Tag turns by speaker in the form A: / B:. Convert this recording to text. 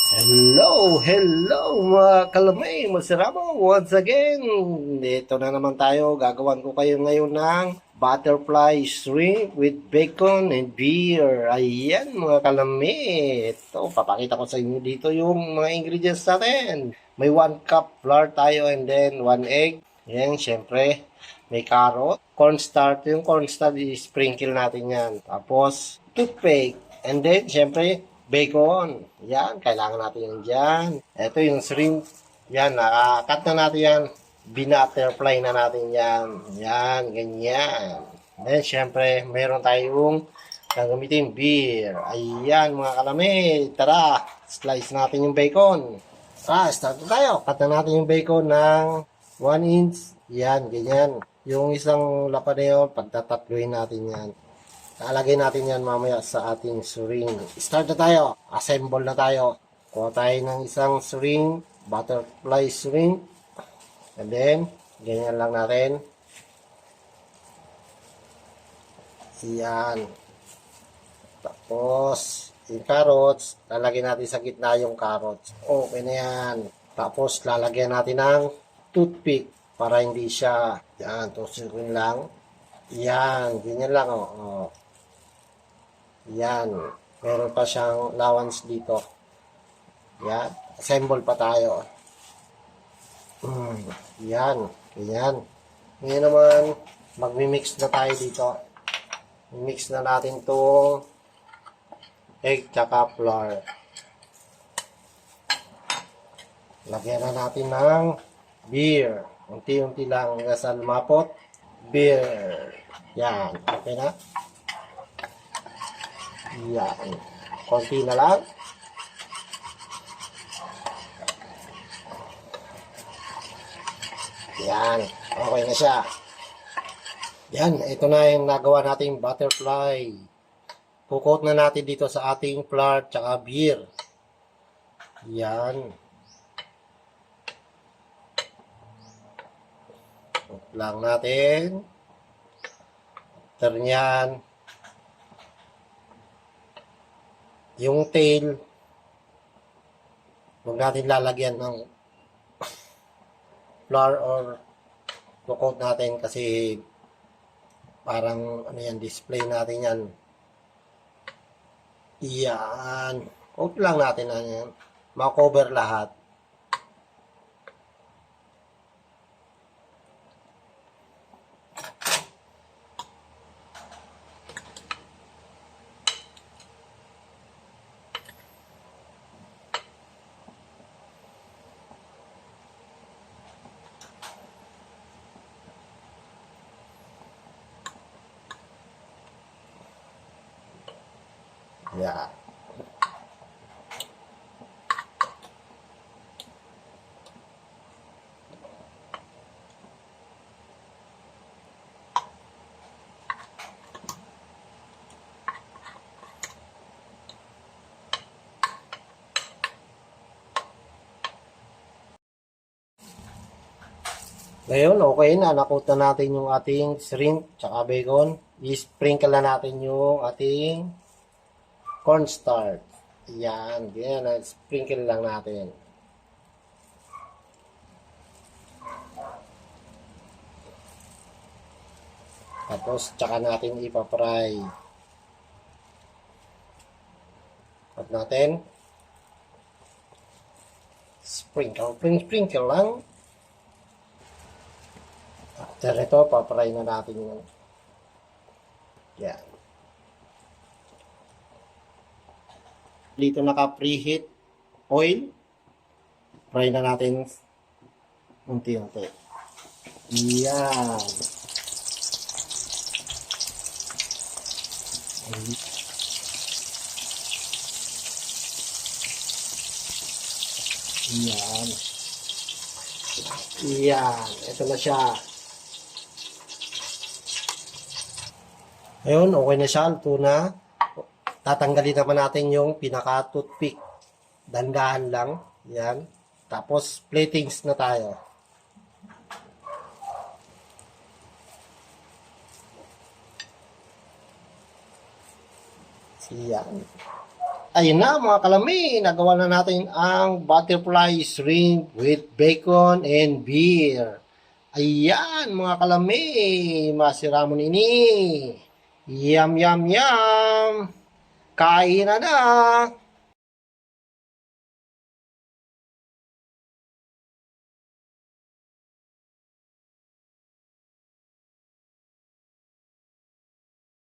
A: Hello mga kalamay, masarap once again. Dito na naman tayo, gagawan ko kayo ngayon ng butterfly shrimp with bacon and beer. Ayan mga kalamay, ito, papakita ko sa inyo dito yung mga ingredients natin. May 1 cup flour tayo and then 1 egg. Yan, syempre, may carrot, cornstarch. Yung cornstarch, i-sprinkle natin yan. Tapos, toothpaste. And then, syempre, bacon. Yan, kailangan natin yan dyan. Ito yung shrimp. Yan, nakakat na natin yan. Binutterfly na natin yan. Yan, ganyan. Then, syempre, meron tayong gagamitin beer. Ayan, mga kalami. Tara, slice natin yung bacon. Start na tayo. Cut na natin yung bacon ng 1 inch. Yan, ganyan. Yung isang lapa na yun, pagtatatluin natin yan. Lalagay natin yan mamaya sa ating syring. Start na tayo. Assemble na tayo. Kuha tayo ng isang syring, butterfly syring. And then, ganyan lang natin. Yan. Tapos, yung carrots, lalagay natin sa gitna yung carrots. Okay na yan. Tapos, lalagyan natin ng toothpick para hindi siya, yan, tusukin lang. Yan, ganyan lang, oh. Yan. Meron pa siyang allowance dito. Yan. Assemble pa tayo. Yan. Yan. Ngayon naman, magmi-mix na tayo dito. Mix na natin itong egg tsaka flour. Lagyan na natin ng beer. Unti-unti lang hanggang sa lumapot. Beer. Yan. Okay na? Yan. Konti na lang. Yan. Okay na siya. Yan. Ito na yung nagawa nating butterfly. Kukot na natin dito sa ating flour tsaka beer. Yan. Kukot lang natin. After nyan, yung tail, huwag natin lalagyan ng flour or coat natin kasi parang ano yan, display natin yan. Yan. Coat lang natin na yan. Ma-cover lahat. Yan. Ngayon, okay na. Nakuta natin yung ating shrimp tsaka bacon. I-sprinkle na natin yung ating cornstarch. Yan. Ganyan. Sprinkle lang natin. Tapos, tsaka natin ipapry. At natin. Sprinkle lang. After ito, papry na natin yun. Yan. Dito naka-preheat oil. Fry na natin unti-unti. Yan. Yan. Yan. Ito na siya. Ayun, okay na siya. Ito na. Tatanggalin naman natin yung pinaka-toothpick. Dandahan lang. Yan. Tapos, platings na tayo. Yan. Ayun na mga kalami, nagawa na natin ang butterfly shrimp with bacon and beer. Ayan mga kalami, masira mo nini. Yum yum yum. Kain na na.